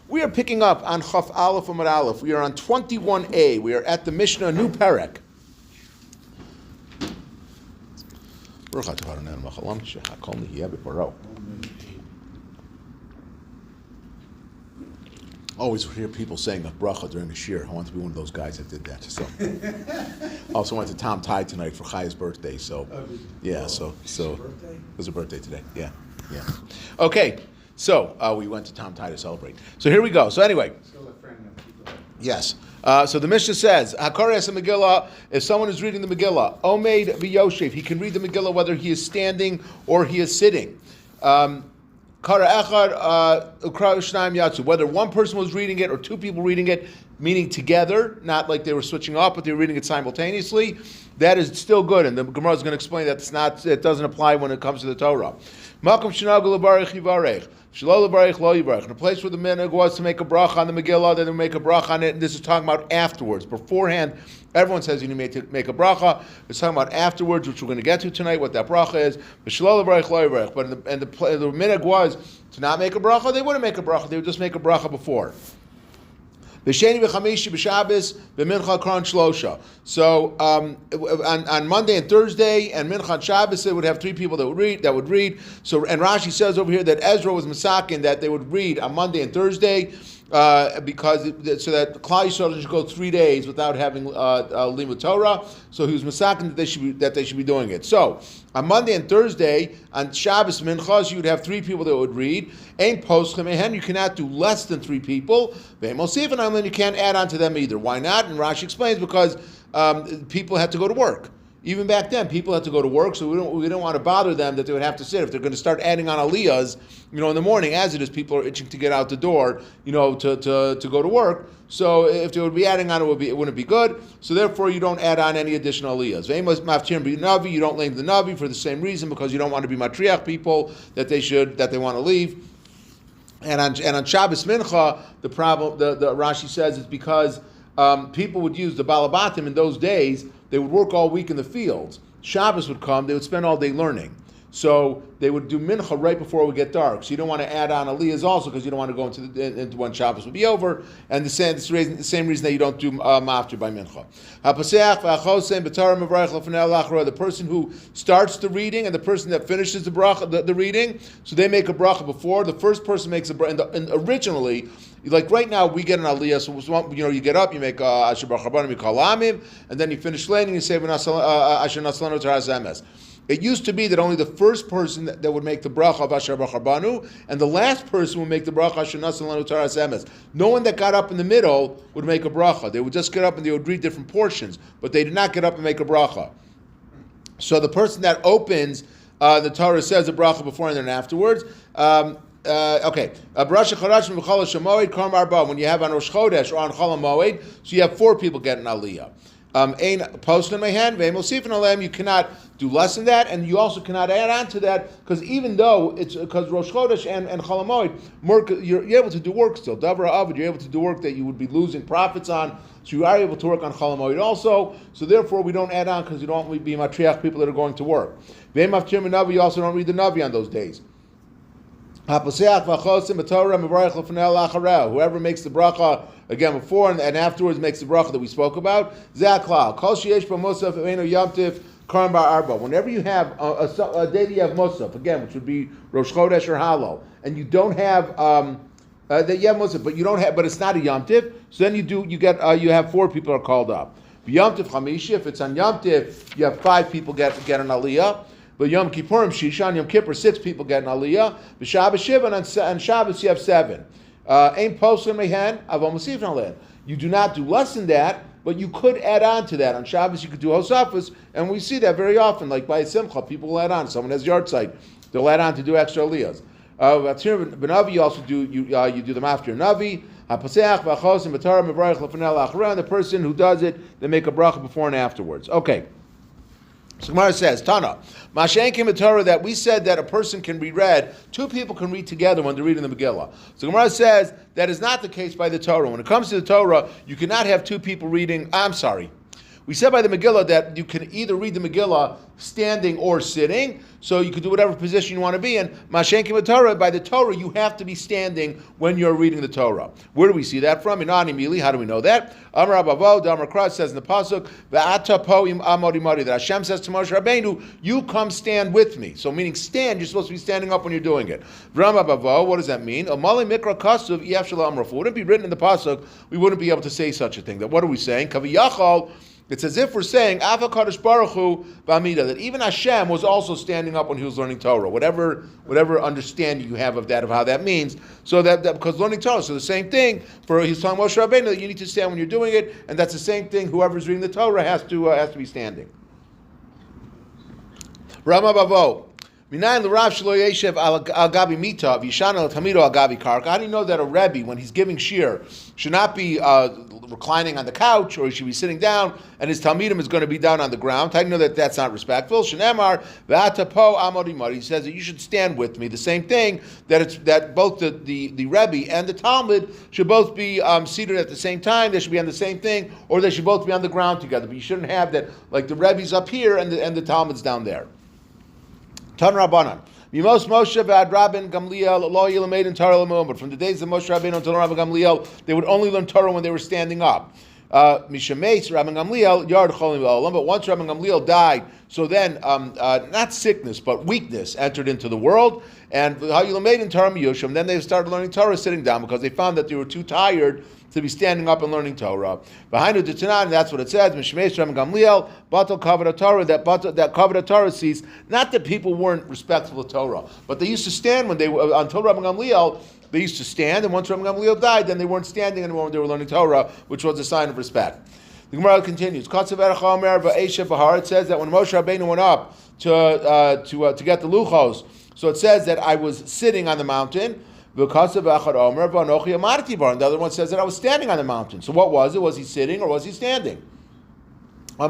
We are picking up on Chaf Aleph Amud Aleph. We are on 21a. We are at the Mishnah, new Perek. Always hear people saying a bracha during the shir. I want to be one of those guys that did that. So, also went to Tom Tide tonight for Chai's birthday. So, yeah. So it was a birthday today. Yeah. Okay. So we went to Tom Tide to celebrate. So here we go. So anyway. Yes. So the Mishnah says, Hakarias Megillah, if someone is reading the Megillah, Omeid v'Yoshev, he can read the Megillah whether he is standing or he is sitting. Kara Echad Ukra Shnayim Yatsu, whether one person was reading it or two people reading it, meaning together, not like they were switching off, but they were reading it simultaneously, that is still good. And the Gemara is going to explain that it doesn't apply when it comes to the Torah. Malkum Shinagul Levarech Yivarech. Shalol Levarech Lo Yivarech. In a place where the minhag was to make a bracha on the Megillah, then they make a bracha on it. And this is talking about afterwards. Beforehand, everyone says you need to make a bracha. It's talking about afterwards, which we're going to get to tonight, what that bracha is. But Shalol Levarech Lo Yivarech. But the minhag was to not make a bracha. They wouldn't make a bracha. They would just make a bracha before. B'sheni v'chamishi b'Shabbos b'mincha kran shlosha. So on Monday and Thursday and mincha and Shabbos, they would have three people that would read. So and Rashi says over here that Ezra was masakin that they would read on Monday and Thursday because so that Klal Yisrael should go 3 days without having limud Torah. So he was masakin that they should be doing it. So on Monday and Thursday, on Shabbos minchas, you would have three people that would read. Ein poschem ehen, you cannot do less than three people. Ve'en mosif and then you can't add on to them either. Why not? And Rashi explains because people had to go to work. Even back then, people had to go to work, so we don't want to bother them that they would have to sit. If they're going to start adding on aliyahs, in the morning, as it is, people are itching to get out the door, to go to work. So if they would be adding on, it wouldn't be good. So therefore, you don't add on any additional aliyahs. You don't lame the navi for the same reason, because you don't want to be matriach people that they want to leave. And on Shabbos mincha, the problem, the Rashi says, is because people would use the balabatim in those days. They would work all week in the fields. Shabbos would come, they would spend all day learning. So they would do mincha right before it would get dark. So you don't want to add on aliyahs also, because you don't want to go into when Shabbos will be over. And the same reason that you don't do maftir by mincha. The person who starts the reading and the person that finishes the bracha, the reading, so they make a bracha before. The first person makes a bracha. And originally, like right now, we get an aliyah. So you get up, you make asher b'charbanim, you call amim, and then you finish laning, you say asher naslanu taras emes. It used to be that only the first person that would make the bracha of asher b'charbanu, and the last person would make the bracha asher naslanu taras emes. No one that got up in the middle would make a bracha. They would just get up and they would read different portions, but they did not get up and make a bracha. So the person that opens, the Torah says a bracha before and then afterwards. Okay. When you have on Rosh Chodesh or on Chol HaMoed, so you have four people getting aliyah. Ein posting in my hand, you cannot do less than that, and you also cannot add on to that, because even though it's because Rosh Chodesh and Chol HaMoed, you're able to do work still. Davar Avid, you're able to do work that you would be losing profits on, so you are able to work on Chol HaMoed also. So therefore, we don't add on because you don't want to be matriach people that are going to work. You also don't read the Navi on those days. Whoever makes the bracha again before and afterwards makes the bracha that we spoke about. Whenever you have a day that you have Musaf, again, which would be Rosh Chodesh or Halo, and you don't have that you have Musaf, but it's not a Yom Tiv, so then you have four people are called up. Yom Tiv Chamishi, if it's on Yom Tiv, you have five people get an aliyah. But Yom Kippurim, Shishan, Yom Kippur, 6 people get an aliyah. But Shabbos Shiva, and on Shabbos you have 7. Ein poslim mehen, aval masif nalen. You do not do less than that, but you could add on to that. On Shabbos you could do Hosafos, and we see that very often, like by Simcha, people will add on. Someone has yard site, they'll add on to do extra aliyahs. Benavi you also do you do them after Navi. And the person who does it, they make a bracha before and afterwards. Okay. So Gemara says, Tana, Mashenkim Torah, that we said that a person can be read, two people can read together when they're reading the Megillah. So Gemara says that is not the case by the Torah. When it comes to the Torah, you cannot have two people reading, We said by the Megillah that you can either read the Megillah standing or sitting, so you can do whatever position you want to be in. Mashenkim Torah, by the Torah, you have to be standing when you're reading the Torah. Where do we see that from? In Mili, how do we know that? Amar Abavo, Damar Kras says in the pasuk, Ve'ata poim amodi modi, that Hashem says to Moshe Rabbeinu, you come stand with me. So meaning stand, you're supposed to be standing up when you're doing it. V'ram Abavo, what does that mean? Amali mikra kasuv iyaf shalom rafu. Wouldn't it be written in the pasuk, we wouldn't be able to say such a thing. That what are we saying? Kaviyachal. It's as if we're saying, Ava Kadosh Baruch Hu B'Amida, that even Hashem was also standing up when he was learning Torah. Whatever understanding you have of that, of how that means. So that because learning Torah, so the same thing for he's telling Moshe Rabbeinu that you need to stand when you're doing it, and that's the same thing. Whoever's reading the Torah has to be standing. Rama Bavo. Minayin l'Rav shelo yeshev al gabi mita v'yishana l'tamido al gabi karka. How do you know that a Rebbe, when he's giving shir, should not be reclining on the couch, or he should be sitting down, and his talmidim is going to be down on the ground? How do you know that that's not respectful? Shenemar v'ata po amodi mari. He says that you should stand with me. The same thing, that both the Rebbe and the Talmud should both be seated at the same time. They should be on the same thing, or they should both be on the ground together. But you shouldn't have that, like the Rebbe's up here and the Talmud's down there. Tan Rabbanan. Mimos Moshe v'ad Rabban Gamliel lo yilamed in Torah l'mu'um. But from the days of Moshe Rabbeinu until Rabban Gamliel, they would only learn Torah when they were standing up. Mishameis Rabban Gamliel yard cholim v'olam. But once Rabban Gamliel died, so then not sickness but weakness entered into the world. And how yilamed in Torah miyushim. Then they started learning Torah sitting down because they found that they were too tired to be standing up and learning Torah. Behind the Tanan, that's what it says. Mishmei Rabban Gamliel, Batal Kavod Torah. That Kavod Torah sees not that people weren't respectful of Torah, but they used to stand when they were until Rabban Gamliel. They used to stand, and once Rabban Gamliel died, then they weren't standing anymore when they were learning Torah, which was a sign of respect. The Gemara continues. It says that when Moshe Rabbeinu went up to get the luchos, so it says that I was sitting on the mountain. And the other one says that I was standing on the mountain. So what was it? Was he sitting or was he standing? That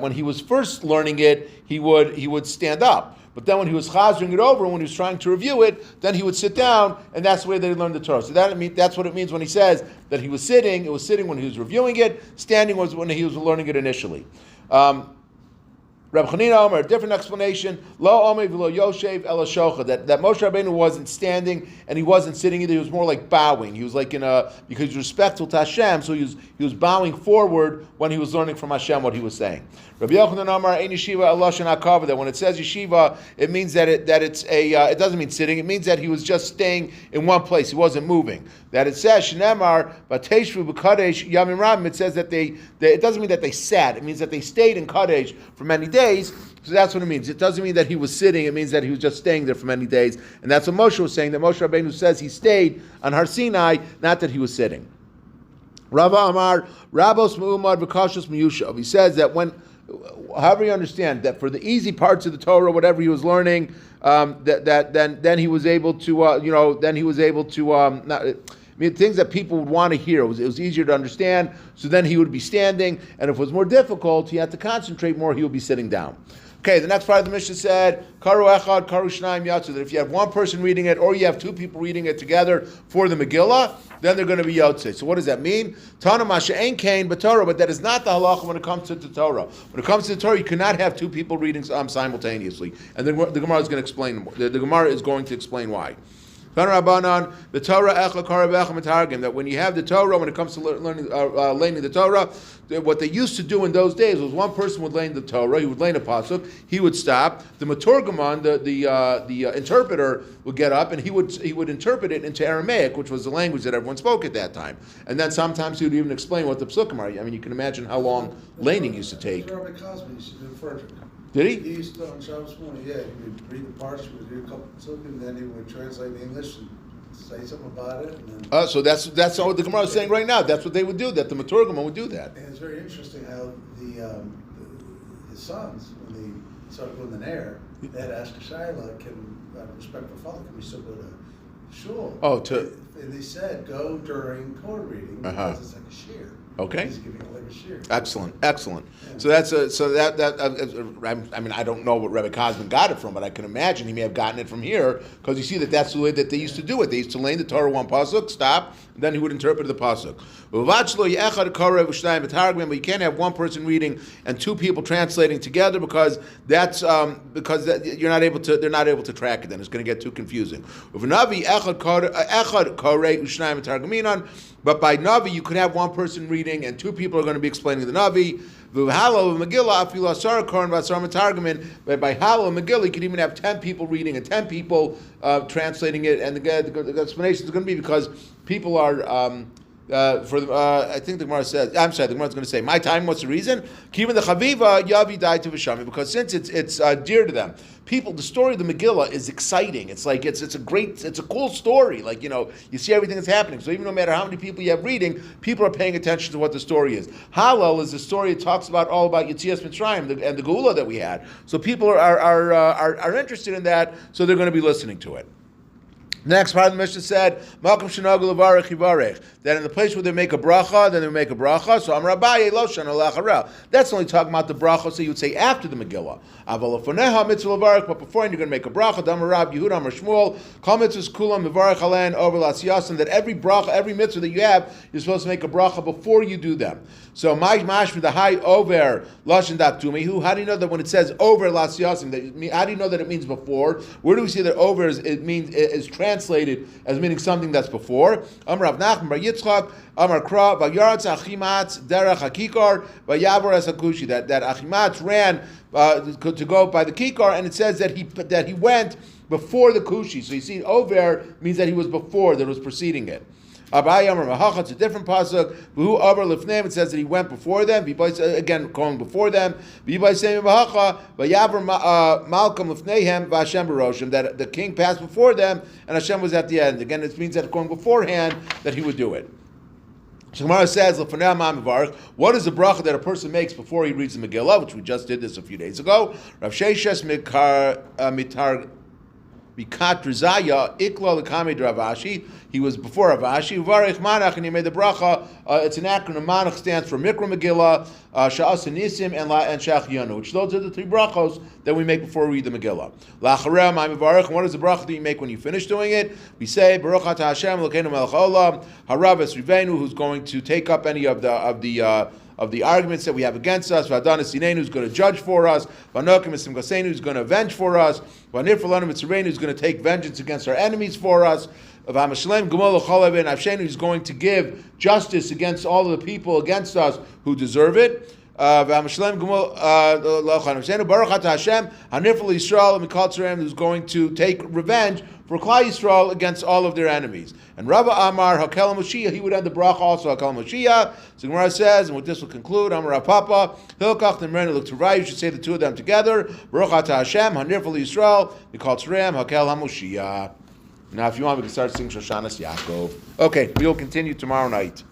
when he was first learning it, he would stand up. But then when he was chazering it over, when he was trying to review it, then he would sit down, and that's the way they learned the Torah. So that's what it means when he says that he was sitting. It was sitting when he was reviewing it. Standing was when he was learning it initially. Reb Chanina Omer, a different explanation. Lo Omer v'lo Yoshev ela shocha. That Moshe Rabbeinu wasn't standing and he wasn't sitting either. He was more like bowing. He was like because he was respectful to Hashem, so he was bowing forward when he was learning from Hashem what he was saying. Rabbi Yochanan Omer ein yeshiva el lashon hakavod. That when it says yeshiva, it means that it doesn't mean sitting. It means that he was just staying in one place. He wasn't moving. That it says Shnemar v'teishvu b'kadesh yamim rabim. It says that it doesn't mean that they sat. It means that they stayed in Kadesh for many days. So that's what it means. It doesn't mean that he was sitting. It means that he was just staying there for many days. And that's what Moshe was saying, that Moshe Rabbeinu says he stayed on Har Sinai, not that he was sitting. Rava Amar, Rabos Mu'umad V'kashos Miyushav. He says that however you understand, that for the easy parts of the Torah, whatever he was learning, then he was able to, things that people would want to hear. It was easier to understand, so then he would be standing, and if it was more difficult, he had to concentrate more, he would be sitting down. Okay, the next part of the Mishnah said, Karu Echad, Karu Shnaim Yatsu, that if you have one person reading it, or you have two people reading it together for the Megillah, then they're going to be Yotze. So what does that mean? Tana Masha Ein Kain B'Torah, but that is not the halacha when it comes to the Torah. When it comes to the Torah, you cannot have two people reading simultaneously. And then the Gemara is going to explain. The Gemara is going to explain why. The Torah that when you have the Torah, when it comes to learning the Torah, what they used to do in those days was one person would learn the Torah, he would learn a pasuk, he would stop. The Maturgamon, the interpreter, would get up and he would interpret it into Aramaic, which was the language that everyone spoke at that time. And then sometimes he would even explain what the psukim are. I mean, you can imagine how long laning used to take. Did he? He used to, on Shabbos morning, he would read the parts, he would read a couple of psukim, and then he would translate the English and say something about it. And then so that's what the Gemara is saying right now. That's what they would do, that the Maturgamon would do that. And it's very interesting how his sons, when they started doing the Nair, they had asked Shaila, can respectful father, can we still go to shul? Oh, and they said, go during Torah reading, because it's like a shear. Okay. He's giving a later shir. Excellent. Yeah. So I mean, I don't know what Rebbe Kosman got it from, but I can imagine he may have gotten it from here, because you see that's the way that they used to do it. They used to lay in the Torah one pasuk, stop, and then he would interpret the pasuk. But you can't have one person reading and two people translating together, because you're not able to. They're not able to track it. Then it's going to get too confusing. But by Navi, you could have one person reading and two people are going to be explaining the Navi. But by Hallel and Megillah, you could even have 10 people reading and 10 people translating it. And the explanation is going to be because people are, I think the Gemara says, I'm sorry, the Gemara is going to say, my time, what's the reason? Kivan the Chaviva, Yavi died to Vishami, because since it's dear to them. People, the story of the Megillah is exciting. It's like, it's a cool story. Like, you see everything that's happening. So even no matter how many people you have reading, people are paying attention to what the story is. Hallel is a story that talks all about Yetzias Mitzrayim and the Geula that we had. So people are interested in that, so they're going to be listening to it. Next part of the Mishnah said, Malcolm Shanagul Levarech Yivarech, that in the place where they make a bracha, then they make a bracha. So Amar Abaye Lo Shana Lacharel. That's only talking about the bracha, so you would say after the Megillah. Aval Lefoneha Mitzvah Levarech, but before you're going to make a bracha. Damar Rab Yehuda Amar Shmuel Kol Mitzvahs Kulam Mevarech Alen Over Lasyasim. That every bracha, every mitzvah that you have, you're supposed to make a bracha before you do them. So my mashma the high over Lashon Daktumihu. How do you know that when it says over Lasyasim? How do you know that it means before? Where do we see that over is translated as meaning something that's before? Amar Rav Nachman Bar Yitzchak Amar Kra Vayaratz Achimatz Derech Hakikar Vayavor Es Hakushi. That Achimatz ran to go by the Kikar, and it says that he went before the Kushi. So you see, over means that he was before, that was preceding it. Abai Amar Mahacha, it's a different pasuk. V'hu Avar Lifneim, it says that he went before them. Again, going before them. V'yibai Semi Mahacha, V'yavar Malcolm Lifneihem V'Hashem Baroshim, that the king passed before them and Hashem was at the end. Again, it means that going beforehand that he would do it. Gemara says, what is the bracha that a person makes before he reads the Megillah, which we just did this a few days ago? Rav Sheshes Mikat Rizaya Ikla Lekami Ravashi. He was before Ravashi. Uvarich Manach, and he made the bracha. It's an acronym. Manach stands for Mikra Megillah, Sha'as Nisim, and Shach Yanu, which those are the three brachos that we make before we read the Megillah. Lachareh Ma'am Uvarich. What is the bracha that you make when you finish doing it? We say Baruch Atah Hashem Elokeinu Melech Haolam Harav Es Rivenu, who's going to take up any of the arguments that we have against us. V'Adanis Yineinu, who's going to judge for us. V'Anokim Esim Gaseinu, who's going to avenge for us. V'Nifralanim Mitzreinu, who's going to take vengeance against our enemies for us. V'Hamashalem Gumol L'Chol Ben Avshenu, who's going to give justice against all of the people against us who deserve it. V'Hamashalem Gumol L'Chol Avshenu Baruch Atah Hashem Hanifral Yisrael Mikal Tzarem, who's going to take revenge for Klal Yisrael against all of their enemies. And Rabba Amar Hakel Moshiach, he would end the bracha also Hakel Moshiach. So Gemara says, and with this will conclude, Amar Papa Hilkach Nemrena look to right. You should say the two of them together. Baruch Atah Hashem Hanifral Yisrael Mikal Tzarem Hakel HaMoshiach. Now, if you want, we can start singing Shoshanas Yaakov. Okay, we will continue tomorrow night.